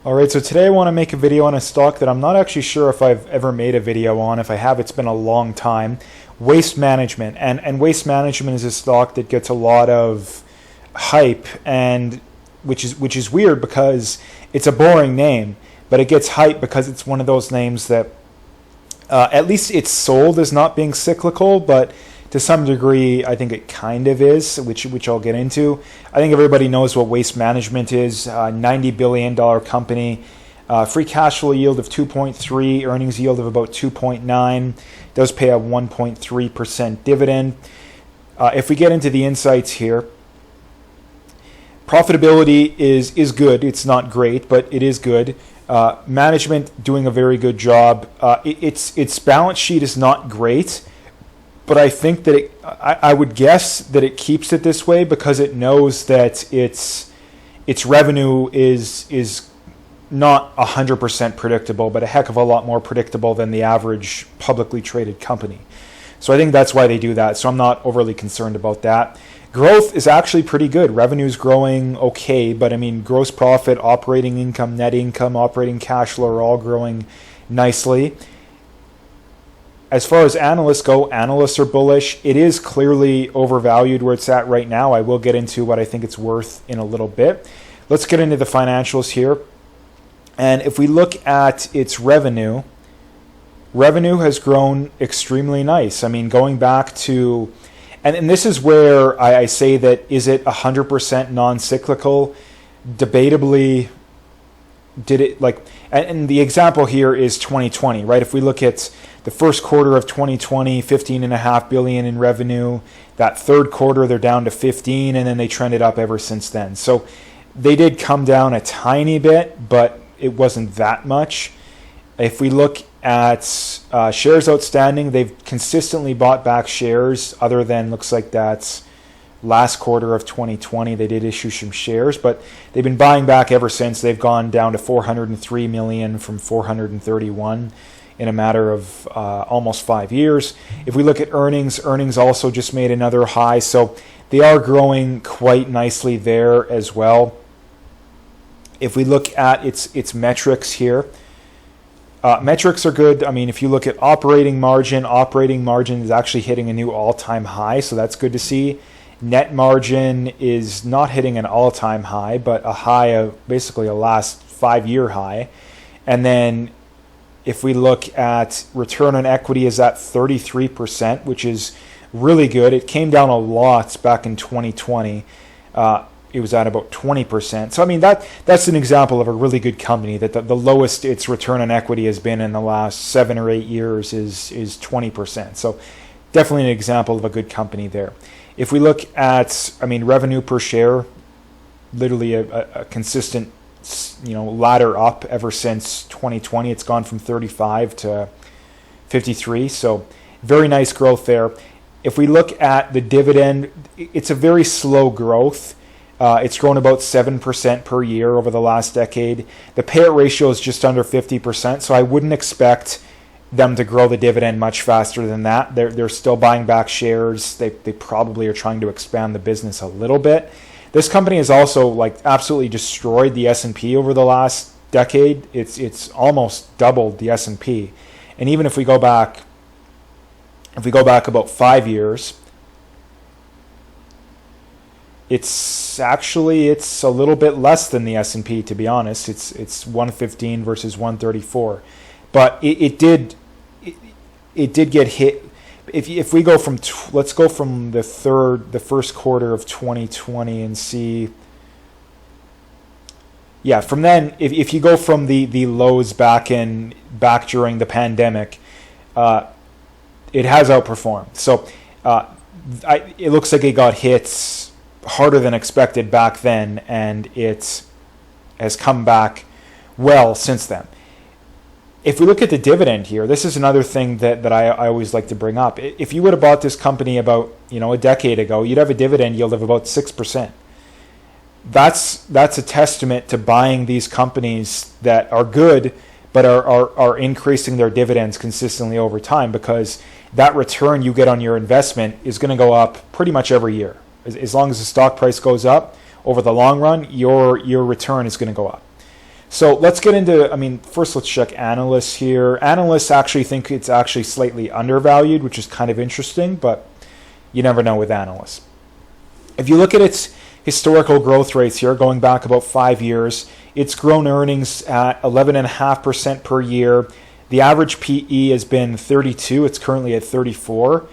Alright, so today I want to make a video on a stock that I'm not actually sure if I've ever made a video on. If I have, it's been a long time. Waste Management. And Waste Management is a stock that gets a lot of hype, and which is weird because it's a boring name, but it gets hype because it's one of those names that at least it's sold as not being cyclical, but to some degree, I think it kind of is, which I'll get into. I think everybody knows what Waste Management is. $90 billion company, free cash flow yield of 2.3, earnings yield of about 2.9. Does pay a 1.3% dividend. If we get into the insights here, profitability is good. It's not great, but it is good. Management doing a very good job. Its balance sheet is not great, but I think that I would guess that it keeps it this way because it knows that its revenue is not 100% predictable, but a heck of a lot more predictable than the average publicly traded company. So I think that's why they do that. So I'm not overly concerned about that. Growth is actually pretty good. Revenue's growing okay, but I mean, gross profit, operating income, net income, operating cash flow are all growing nicely. As far as analysts go, analysts are bullish. It is clearly overvalued where it's at right now. I will get into what I think it's worth in a little bit. Let's get into the financials here. And if we look at its revenue has grown extremely nice. I mean, going back to, and this is where I say that, is it 100% non-cyclical? Debatably, did it like, and the example here is 2020, right? If we look at the first quarter of 2020, $15.5 billion in revenue. That third quarter, they're down to 15, and then they trended up ever since then. So they did come down a tiny bit, but it wasn't that much. If we look at shares outstanding, they've consistently bought back shares, other than looks like that's last quarter of 2020. They did issue some shares, but they've been buying back ever since. They've gone down to 403 million from 431 in a matter of almost 5 years. If we look at earnings also just made another high, so they are growing quite nicely there as well. If we look at its metrics here, metrics are good. I mean, if you look at operating margin is actually hitting a new all-time high, so that's good to see. Net margin is not hitting an all-time high, but a high of basically a last 5-year high. And then if we look at return on equity is at 33%, which is really good. It came down a lot back in 2020. It was at about 20%. So I mean, that's an example of a really good company that the lowest its return on equity has been in the last 7 or 8 years is 20%. So definitely an example of a good company there. If we look at, I mean, revenue per share, literally a consistent, ladder up ever since 2020. It's gone from 35 to 53, so very nice growth there. If we look at the dividend, it's a very slow growth. It's grown about 7% per year over the last decade. The payout ratio is just under 50%, so I wouldn't expect them to grow the dividend much faster than that. They're still buying back shares. They probably are trying to expand the business a little bit. This company has also absolutely destroyed the S&P over the last decade. It's almost doubled the S&P. And even if we go back about 5 years, it's a little bit less than the S&P, to be honest. It's 115 versus 134. But it did get hit. If we go from, let's go from the first quarter of 2020 and see. Yeah, from then, if you go from the lows back during the pandemic, it has outperformed. So it looks like it got hit harder than expected back then, and it has come back well since then. If we look at the dividend here, this is another thing that I always like to bring up. If you would have bought this company about a decade ago, you'd have a dividend yield of about 6%. That's a testament to buying these companies that are good, but are increasing their dividends consistently over time, because that return you get on your investment is going to go up pretty much every year. As long as the stock price goes up over the long run, your return is going to go up. So let's get into, first let's check analysts here. Analysts actually think it's actually slightly undervalued, which is kind of interesting, but you never know with analysts. If you look at its historical growth rates here, going back about 5 years, it's grown earnings at 11.5% per year. The average PE has been 32. It's currently at 34.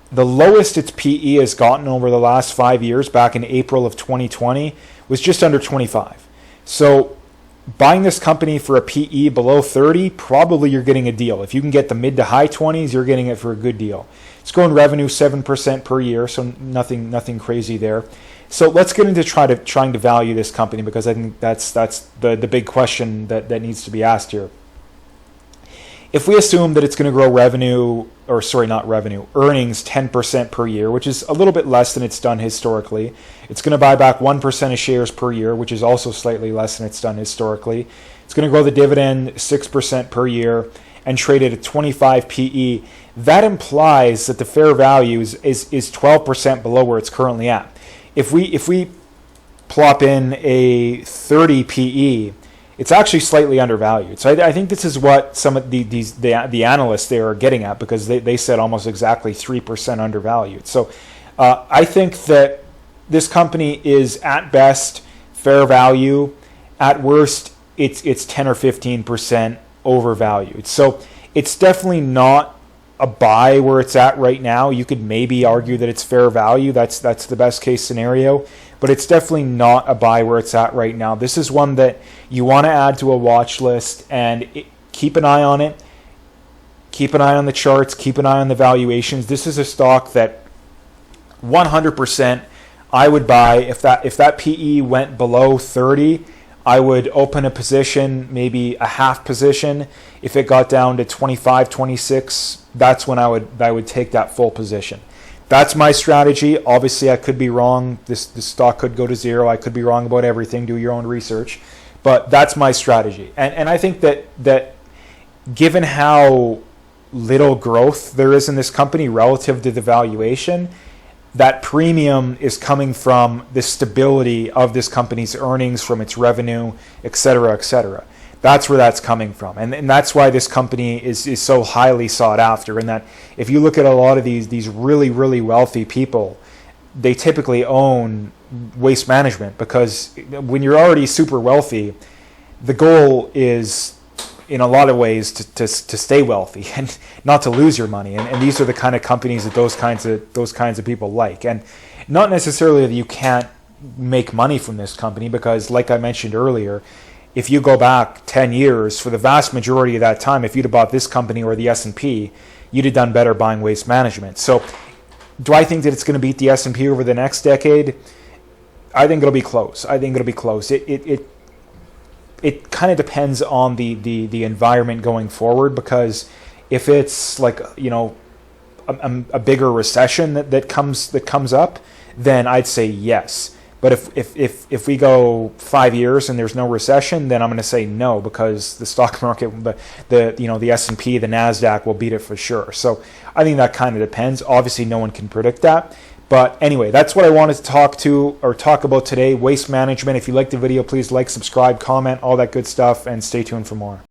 The lowest its PE has gotten over the last 5 years, back in April of 2020, was just under 25. So buying this company for a PE below 30, probably you're getting a deal. If you can get the mid to high 20s, you're getting it for a good deal. It's growing revenue 7% per year, so nothing crazy there. So let's get into trying to value this company, because I think that's the big question that needs to be asked here. If we assume that it's going to grow earnings 10% per year, which is a little bit less than it's done historically. It's going to buy back 1% of shares per year, which is also slightly less than it's done historically. It's going to grow the dividend 6% per year and trade at a 25 PE. That implies that the fair value is 12% below where it's currently at. If we plop in a 30 PE, it's actually slightly undervalued. So I think this is what some of the analysts there are getting at, because they said almost exactly 3% undervalued. So I think that this company is at best fair value. At worst, it's 10 or 15% overvalued. So it's definitely not a buy where it's at right now. You could maybe argue that it's fair value. That's the best case scenario. But it's definitely not a buy where it's at right now. This is one that you want to add to a watch list, and keep an eye on it. Keep an eye on the charts. Keep an eye on the valuations. This is a stock that 100% I would buy. If that PE went below 30, I would open a position, maybe a half position. If it got down to 25, 26, that's when I would take that full position. That's my strategy. Obviously, I could be wrong. This stock could go to zero. I could be wrong about everything. Do your own research. But that's my strategy. And I think that given how little growth there is in this company relative to the valuation, that premium is coming from the stability of this company's earnings, from its revenue, et cetera, et cetera. That's where that's coming from. And that's why this company is so highly sought after. And that if you look at a lot of these really, really wealthy people, they typically own Waste Management, because when you're already super wealthy, the goal is, in a lot of ways, to stay wealthy and not to lose your money. And these are the kind of companies that those kinds of people like. And not necessarily that you can't make money from this company, because like I mentioned earlier, if you go back 10 years, for the vast majority of that time, if you'd have bought this company or the S&P, you'd have done better buying Waste Management. So do I think that it's going to beat the S&P over the next decade? I think it'll be close. It kind of depends on the environment going forward, because if it's like, a bigger recession that comes up, then I'd say yes. But if we go 5 years and there's no recession, then I'm going to say no, because the stock market, the S&P, the Nasdaq will beat it for sure. So I think that kind of depends. Obviously, no one can predict that. But anyway, that's what I wanted to talk about today. Waste Management. If you liked the video, please like, subscribe, comment, all that good stuff, and stay tuned for more.